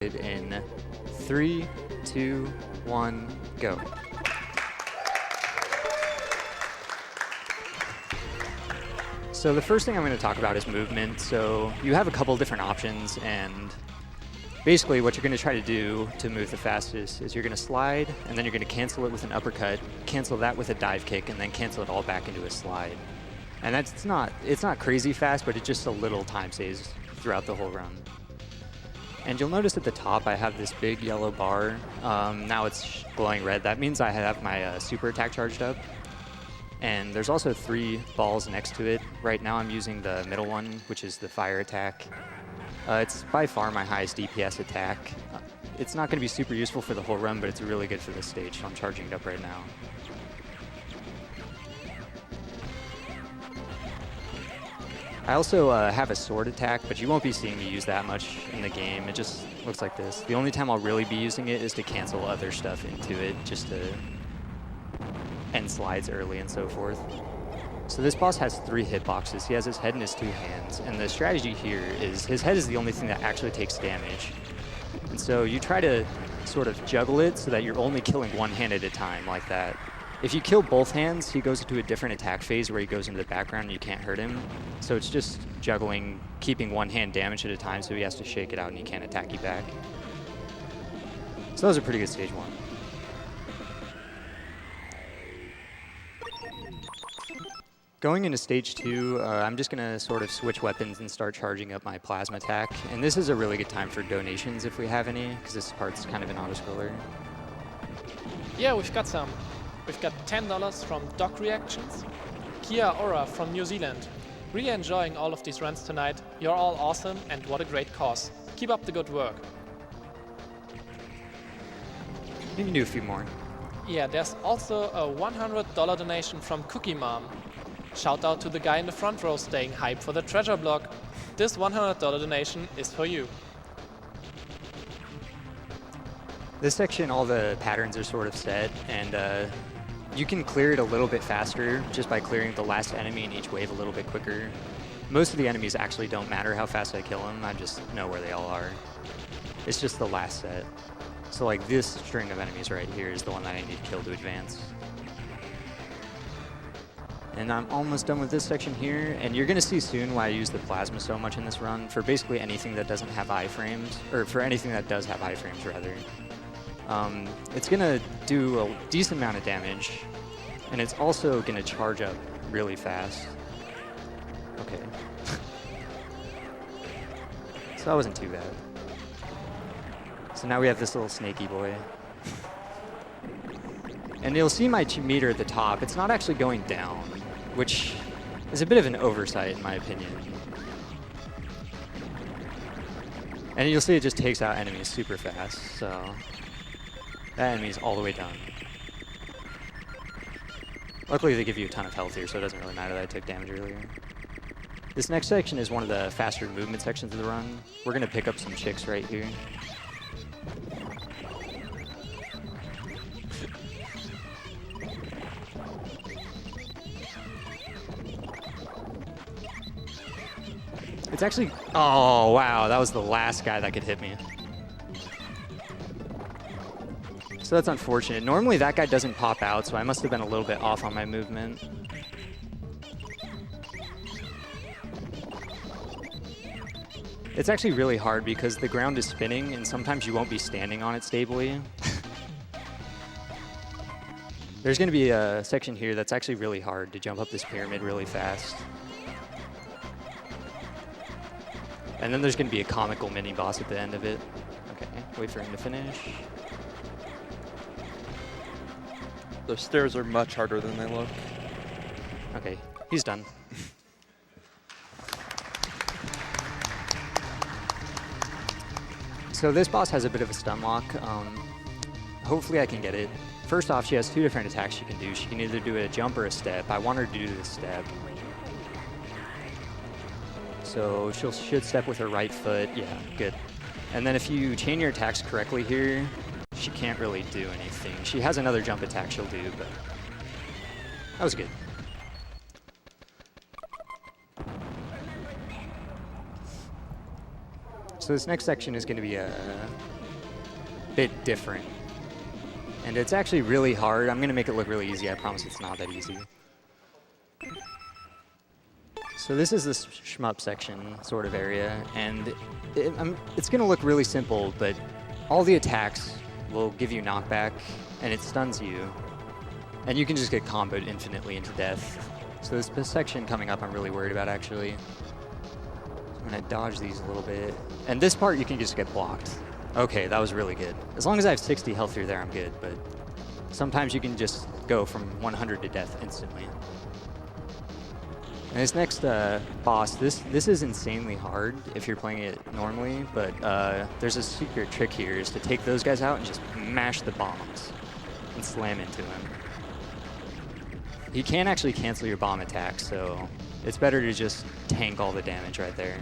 In 3, 2, 1, go. So the first thing I'm going to talk about is movement. So you have a couple different options, and basically what you're going to try to do to move the fastest is you're going to slide, and then you're going to cancel it with an uppercut, cancel that with a dive kick, and then cancel it all back into a slide. And it's not crazy fast, but it's just a little time saves throughout the whole run. And you'll notice at the top I have this big yellow bar. Now it's glowing red. That means I have my super attack charged up. And there's also 3 balls next to it. Right now I'm using the middle one, which is the fire attack. It's by far my highest DPS attack. It's not going to be super useful for the whole run, but it's really good for this stage, so I'm charging it up right now. I also have a sword attack, but you won't be seeing me use that much in the game. It just looks like this. The only time I'll really be using it is to cancel other stuff into it, just to end slides early and so forth. So this boss has 3 hitboxes. He has his head and his 2 hands. And the strategy here is his head is the only thing that actually takes damage. And so you try to sort of juggle it so that you're only killing one hand at a time like that. If you kill both hands, he goes into a different attack phase where he goes into the background and you can't hurt him. So it's just juggling, keeping one hand damaged at a time, so he has to shake it out and he can't attack you back. So that was a pretty good stage 1. Going into stage 2, I'm just going to sort of switch weapons and start charging up my plasma attack. And this is a really good time for donations if we have any, because this part's kind of an auto-scroller. Yeah, we've got some. We've got $10 from Doc Reactions, Kia Ora from New Zealand. Really enjoying all of these runs tonight. You're all awesome, and what a great cause. Keep up the good work. You can do a few more. Yeah, there's also a $100 donation from Cookie Mom. Shout out to the guy in the front row staying hype for the treasure block. This $100 donation is for you. This section, all the patterns are sort of set, and you can clear it a little bit faster just by clearing the last enemy in each wave a little bit quicker. Most of the enemies actually don't matter how fast I kill them, I just know where they all are. It's just the last set. So like this string of enemies right here is the one that I need to kill to advance. And I'm almost done with this section here, and you're going to see soon why I use the plasma so much in this run for basically anything that doesn't have iframes, or for anything that does have iframes rather. It's going to do a decent amount of damage, and it's also going to charge up really fast. Okay. So that wasn't too bad. So now we have this little snaky boy. And you'll see my meter at the top. It's not actually going down, which is a bit of an oversight in my opinion. And you'll see it just takes out enemies super fast, so that enemy's all the way done. Luckily they give you a ton of health here, so it doesn't really matter that I took damage earlier. This next section is one of the faster movement sections of the run. We're gonna pick up some chicks right here. It's actually, oh wow, that was the last guy that could hit me. So that's unfortunate. Normally that guy doesn't pop out, so I must have been a little bit off on my movement. It's actually really hard because the ground is spinning and sometimes you won't be standing on it stably. There's going to be a section here that's actually really hard to jump up this pyramid really fast. And then there's going to be a comical mini-boss at the end of it. Okay, wait for him to finish. Those stairs are much harder than they look. Okay, he's done. So this boss has a bit of a stun lock. Hopefully I can get it. First off, she has 2 different attacks she can do. She can either do a jump or a step. I want her to do the step. So she should step with her right foot. Yeah, good. And then if you chain your attacks correctly here, she can't really do anything. She has another jump attack she'll do, but that was good. So this next section is going to be a bit different. And it's actually really hard. I'm going to make it look really easy. I promise it's not that easy. So this is the shmup section sort of area, and it's going to look really simple, but all the attacks will give you knockback, and it stuns you. And you can just get comboed infinitely into death. So this section coming up I'm really worried about, actually. I'm going to dodge these a little bit. And this part you can just get blocked. Okay, that was really good. As long as I have 60 health through there, I'm good, but sometimes you can just go from 100 to death instantly. And this next boss, this is insanely hard if you're playing it normally, but there's a secret trick here is to take those guys out and just mash the bombs and slam into him. He can actually cancel your bomb attacks, so it's better to just tank all the damage right there.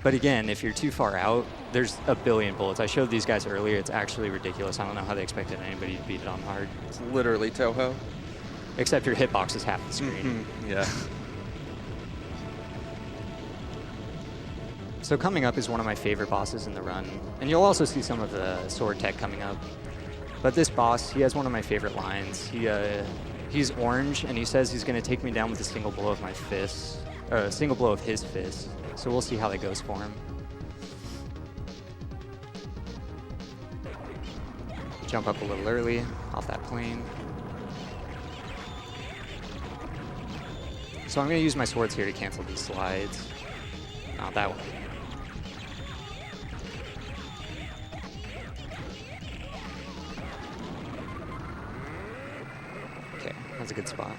But again, if you're too far out, there's a billion bullets. I showed these guys earlier. It's actually ridiculous. I don't know how they expected anybody to beat it on hard. It's literally Toho. Except your hitbox is half the screen. Yeah. So coming up is one of my favorite bosses in the run. And you'll also see some of the sword tech coming up. But this boss, he has one of my favorite lines. He's orange, and he says he's going to take me down with a single blow of my fist. A single blow of his fist. So we'll see how that goes for him. Jump up a little early off that plane. So I'm going to use my swords here to cancel these slides. Not that one. Okay, that's a good spot.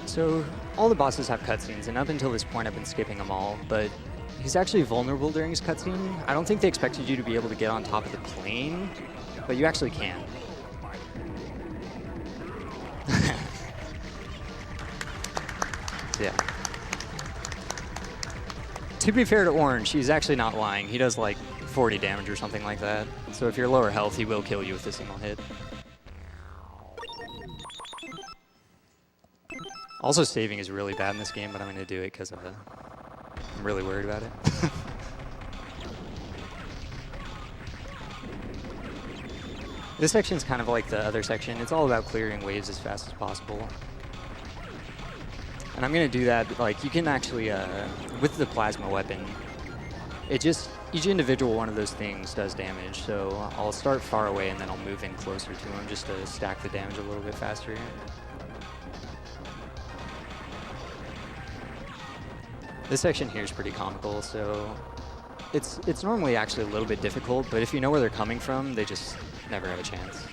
So all the bosses have cutscenes, and up until this point I've been skipping them all, but he's actually vulnerable during his cutscene. I don't think they expected you to be able to get on top of the plane, but you actually can. Yeah. To be fair to Orange, he's actually not lying. He does like 40 damage or something like that. So if you're lower health, he will kill you with a single hit. Also, saving is really bad in this game, but I'm going to do it because I'm really worried about it. This section's kind of like the other section. It's all about clearing waves as fast as possible. And I'm going to do that, like, you can actually, with the plasma weapon, each individual one of those things does damage. So I'll start far away and then I'll move in closer to him just to stack the damage a little bit faster. This section here is pretty comical, so it's normally actually a little bit difficult, but if you know where they're coming from, they just never have a chance.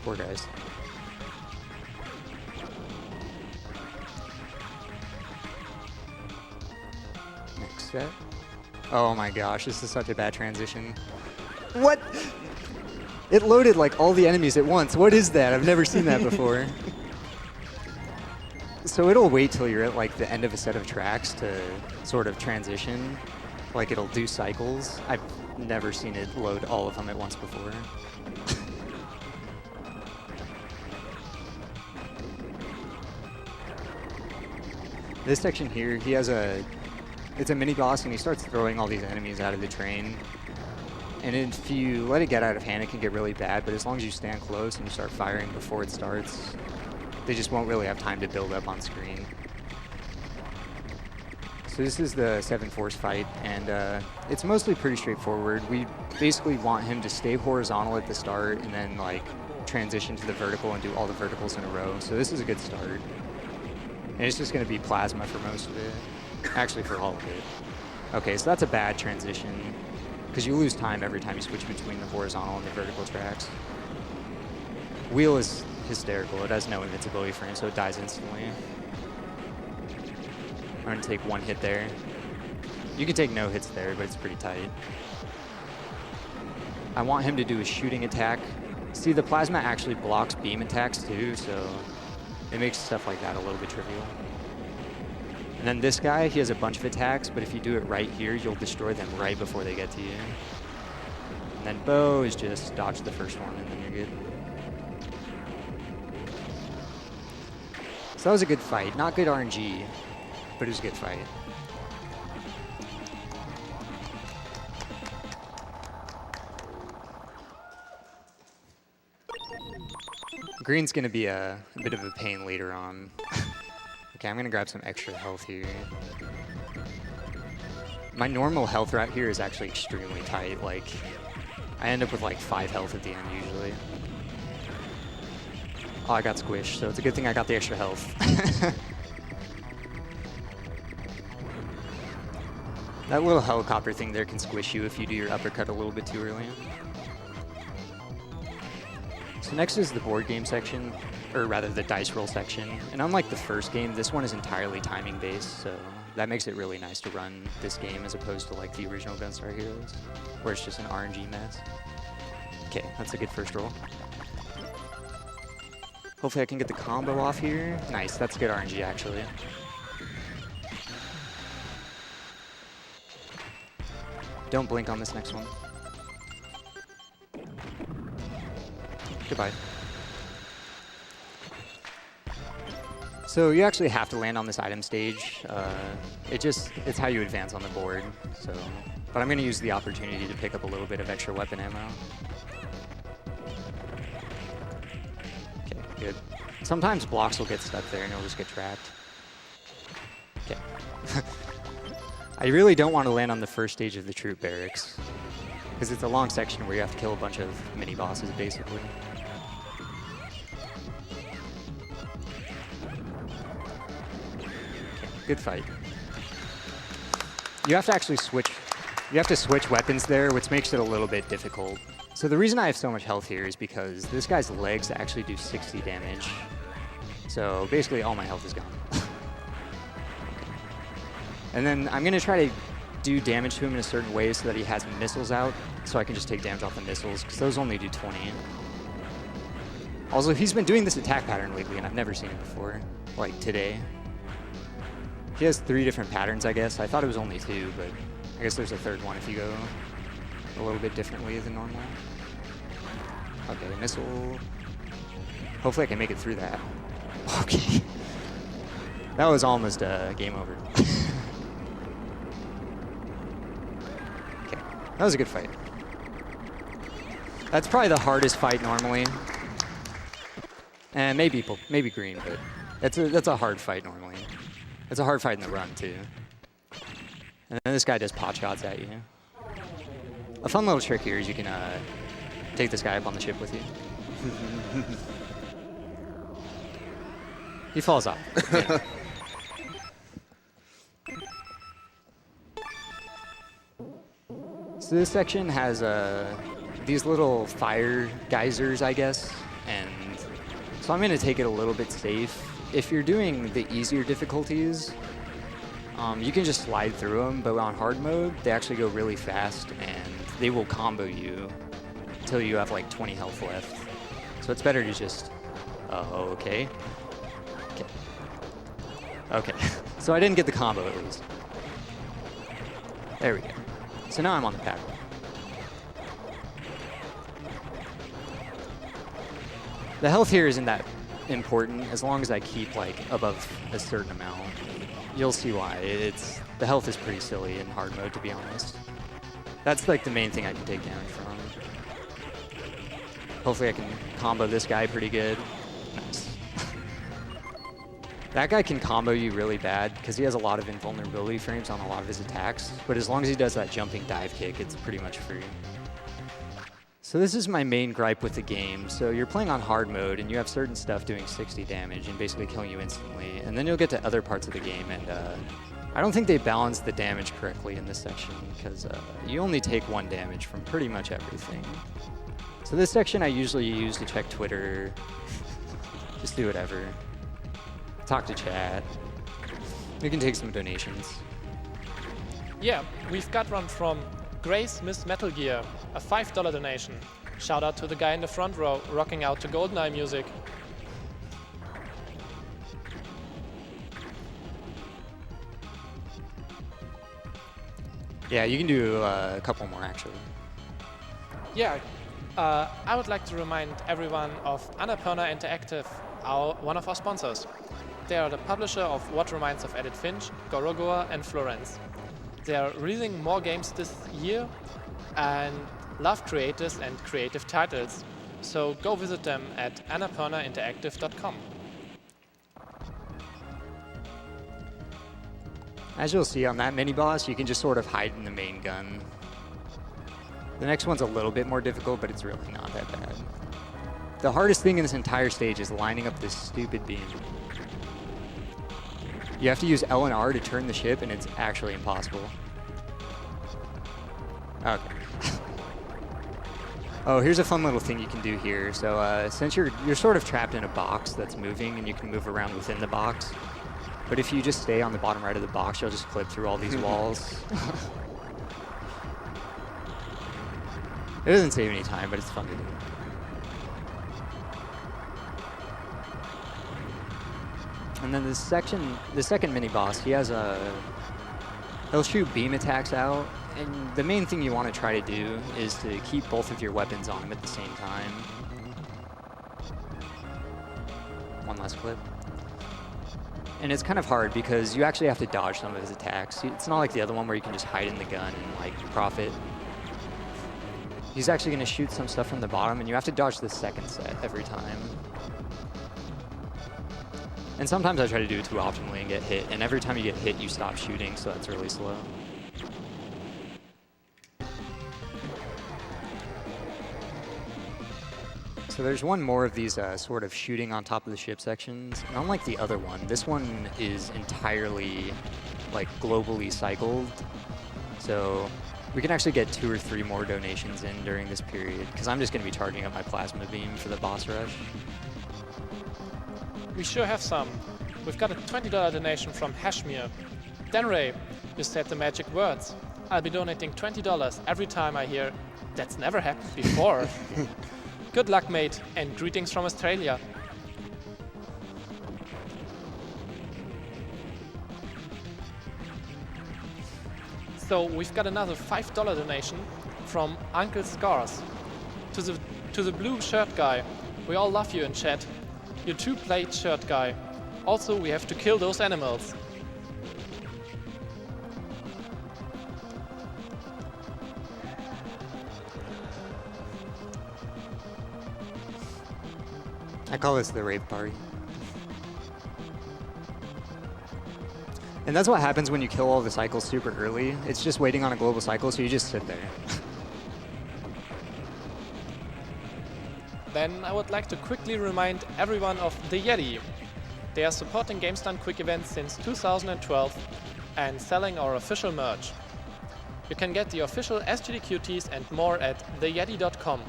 Poor guys. Next set. Oh my gosh, this is such a bad transition. What? It loaded like all the enemies at once. What is that? I've never seen that before. So it'll wait till you're at like the end of a set of tracks to sort of transition. Like it'll do cycles. I've never seen it load all of them at once before. This section here, it's a mini boss and he starts throwing all these enemies out of the train. And if you let it get out of hand, it can get really bad, but as long as you stand close and you start firing before it starts, they just won't really have time to build up on screen. So this is the 7 Force fight, and it's mostly pretty straightforward. We basically want him to stay horizontal at the start and then like transition to the vertical and do all the verticals in a row. So this is a good start. And it's just going to be plasma for most of it. Actually, for all of it. Okay, so that's a bad transition because you lose time every time you switch between the horizontal and the vertical tracks. Wheel is hysterical. It has no invincibility frame, so it dies instantly. I'm going to take one hit there. You can take no hits there, but it's pretty tight. I want him to do a shooting attack. See, the plasma actually blocks beam attacks too, so it makes stuff like that a little bit trivial. And then this guy, he has a bunch of attacks, but if you do it right here, you'll destroy them right before they get to you. And then Bo is just dodge the first one, and then you're good. So that was a good fight. Not good RNG, but it was a good fight. Green's going to be a bit of a pain later on. Okay, I'm going to grab some extra health here. My normal health route here is actually extremely tight. Like, I end up with like 5 health at the end usually. Oh, I got squished, so it's a good thing I got the extra health. That little helicopter thing there can squish you if you do your uppercut a little bit too early. So next is the board game section, or rather the dice roll section. And unlike the first game, this one is entirely timing based, so that makes it really nice to run this game as opposed to like the original Gunstar Heroes, where it's just an RNG mess. Okay, that's a good first roll. Hopefully I can get the combo off here. Nice, that's good RNG actually. Don't blink on this next one. Goodbye. So you actually have to land on this item stage. It's how you advance on the board. So, but I'm going to use the opportunity to pick up a little bit of extra weapon ammo. Okay, good. Sometimes blocks will get stuck there and you'll just get trapped. Okay. I really don't want to land on the first stage of the troop barracks, because it's a long section where you have to kill a bunch of mini bosses basically. Good fight. You have to actually switch. You have to switch weapons there, which makes it a little bit difficult. So the reason I have so much health here is because this guy's legs actually do 60 damage. So basically all my health is gone. And then I'm going to try to do damage to him in a certain way so that he has missiles out, so I can just take damage off the missiles, because those only do 20. Also, he's been doing this attack pattern lately, and I've never seen it before, like today. He has 3 different patterns, I guess. I thought it was only 2, but I guess there's a third one if you go a little bit differently than normal. Okay, missile. Hopefully I can make it through that. Okay. That was almost game over. Okay, that was a good fight. That's probably the hardest fight normally. And maybe green, but that's a hard fight normally. It's a hard fight in the run too. And then this guy does pot shots at you. A fun little trick here is you can take this guy up on the ship with you. He falls off. Yeah. So this section has these little fire geysers, I guess, and so I'm going to take it a little bit safe. If you're doing the easier difficulties, you can just slide through them, but on hard mode, they actually go really fast, and they will combo you until you have like 20 health left. So it's better to just... okay. Okay. So I didn't get the combo at least. There we go. So now I'm on the pattern. The health here isn't that important as long as I keep like above a certain amount. You'll see why. The health is pretty silly in hard mode, to be honest. That's like the main thing I can take damage from. Hopefully I can combo this guy pretty good. Nice. That guy can combo you really bad because he has a lot of invulnerability frames on a lot of his attacks, but as long as he does that jumping dive kick, it's pretty much free. So this is my main gripe with the game. So you're playing on hard mode and you have certain stuff doing 60 damage and basically killing you instantly, and then you'll get to other parts of the game and I don't think they balance the damage correctly in this section because you only take 1 damage from pretty much everything. So this section I usually use to check Twitter, just do whatever. Talk to chat. We can take some donations. Yeah, we've got one from Grace Miss Metal Gear, a $5 donation. Shout out to the guy in the front row rocking out to GoldenEye music. Yeah, you can do a couple more actually. Yeah, I would like to remind everyone of Annapurna Interactive, one of our sponsors. They are the publisher of What Reminds of Edith Finch, Gorogoa and Florence. They are releasing more games this year and love creators and creative titles. So go visit them at annapurnainteractive.com. As you'll see on that mini-boss, you can just sort of hide in the main gun. The next one's a little bit more difficult, but it's really not that bad. The hardest thing in this entire stage is lining up this stupid beam. You have to use L and R to turn the ship, and it's actually impossible. Okay. Oh, here's a fun little thing you can do here. So since you're sort of trapped in a box that's moving, and you can move around within the box, but if you just stay on the bottom right of the box, you'll just clip through all these walls. It doesn't save any time, but it's fun to do. And then the second mini-boss, he'll shoot beam attacks out, and the main thing you want to try to do is to keep both of your weapons on him at the same time. One last clip. And it's kind of hard because you actually have to dodge some of his attacks. It's not like the other one where you can just hide in the gun and like profit. He's actually going to shoot some stuff from the bottom, and you have to dodge the second set every time. And sometimes I try to do it too optimally and get hit, and every time you get hit, you stop shooting, so that's really slow. So there's one more of these sort of shooting on top of the ship sections. And unlike the other one, this one is entirely like globally cycled. So we can actually get 2 or 3 more donations in during this period, because I'm just going to be charging up my plasma beam for the boss rush. We sure have some. We've got a $20 donation from Hashmir. Denray, you said the magic words. I'll be donating $20 every time I hear, "That's never happened before." Good luck, mate, and greetings from Australia. So we've got another $5 donation from Uncle Scars. To the blue shirt guy, we all love you in chat. You're two-plate shirt guy. Also, we have to kill those animals. I call this the rave party. And that's what happens when you kill all the cycles super early. It's just waiting on a global cycle, so you just sit there. Then I would like to quickly remind everyone of the Yeti. They are supporting GameStun Quick Events since 2012 and selling our official merch. You can get the official SGDQ tees and more at theyeti.com,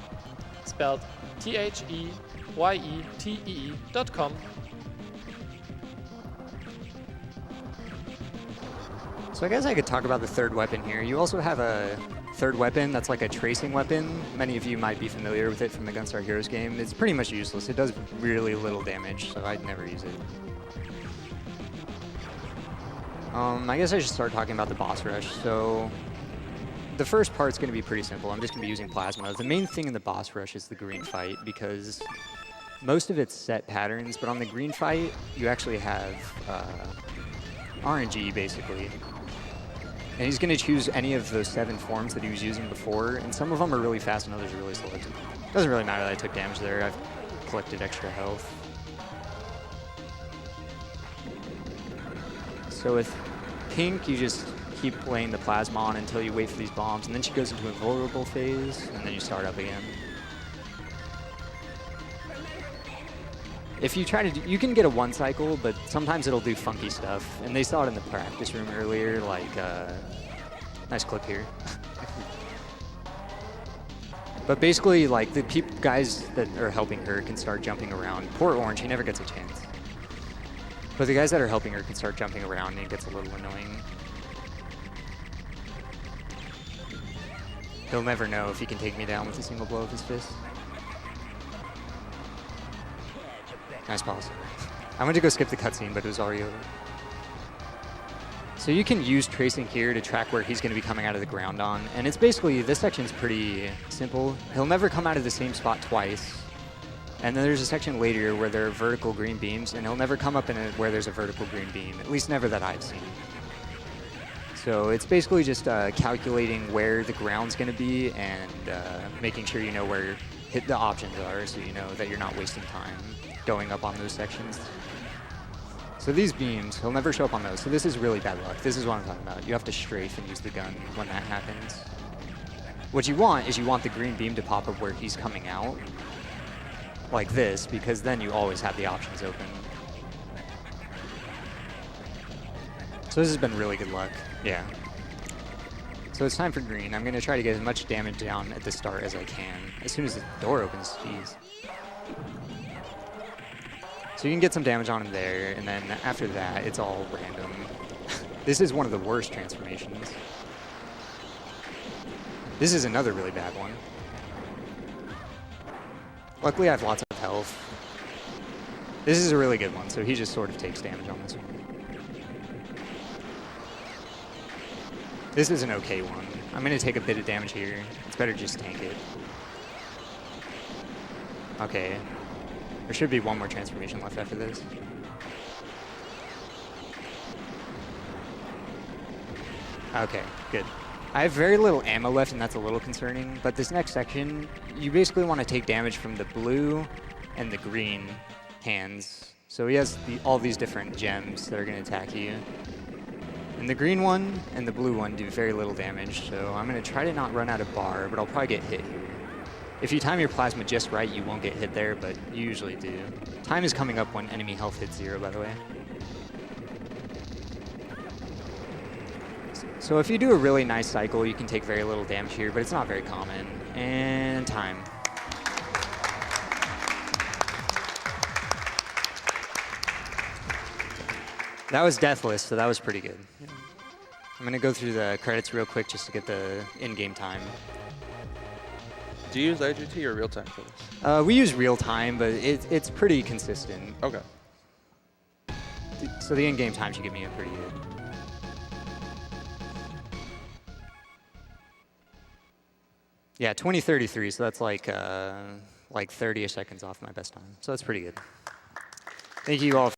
spelled THEYETEE.com. So I guess I could talk about the third weapon here. You also have a third weapon that's like a tracing weapon. Many of you might be familiar with it from the Gunstar Heroes game. It's pretty much useless. It does really little damage, so I'd never use it. I guess I should start talking about the boss rush. So the first part's going to be pretty simple. I'm just going to be using plasma. The main thing in the boss rush is the green fight, because most of it's set patterns, but on the green fight, you actually have RNG, basically. And he's going to choose any of those 7 forms that he was using before, and some of them are really fast and others are really slow. It doesn't really matter that I took damage there. I've collected extra health. So with pink, you just keep playing the plasma on until you wait for these bombs, and then she goes into a vulnerable phase, and then you start up again. If you try to do, you can get a 1 cycle, but sometimes it'll do funky stuff. And they saw it in the practice room earlier, like, nice clip here. But basically, like, the guys that are helping her can start jumping around. Poor Orange, he never gets a chance. But the guys that are helping her can start jumping around, and it gets a little annoying. He'll never know if he can take me down with a single blow of his fist. Nice pause. I went to go skip the cutscene, but it was already over. So So you can use tracing here to track where he's going to be coming out of the ground on. And it's basically, this section's pretty simple. He'll never come out of the same spot twice. And then there's a section later where there are vertical green beams, and he'll never come up in where there's a vertical green beam, at least never that I've seen. So it's basically just calculating where the ground's going to be and making sure you know where the options are, so you know that you're not wasting time going up on those sections. So these beams, he'll never show up on those. So this is really bad luck. This is what I'm talking about. You have to strafe and use the gun when that happens. What you want is you want the green beam to pop up where he's coming out, like this, because then you always have the options open. So this has been really good luck. Yeah. So it's time for green. I'm going to try to get as much damage down at the start as I can. As soon as the door opens, jeez. So you can get some damage on him there, and then after that, it's all random. This is one of the worst transformations. This is another really bad one. Luckily, I have lots of health. This is a really good one, so he just sort of takes damage on this one. This is an okay one. I'm going to take a bit of damage here. It's better just tank it. Okay. There should be one more transformation left after this. Okay, good. I have very little ammo left, and that's a little concerning, but this next section, you basically want to take damage from the blue and the green hands. So he has all these different gems that are going to attack you. And the green one and the blue one do very little damage, so I'm going to try to not run out of bar, but I'll probably get hit here. If you time your plasma just right, you won't get hit there, but you usually do. Time is coming up when enemy health hits 0, by the way. So if you do a really nice cycle, you can take very little damage here, but it's not very common. And time. That was deathless, so that was pretty good. I'm going to go through the credits real quick just to get the in-game time. Do you use IGT or real time for this? We use real time, but it's pretty consistent. Okay. So the in-game time should give me a pretty good. Yeah, 2033, so that's like 30 seconds off my best time. So that's pretty good. Thank you all.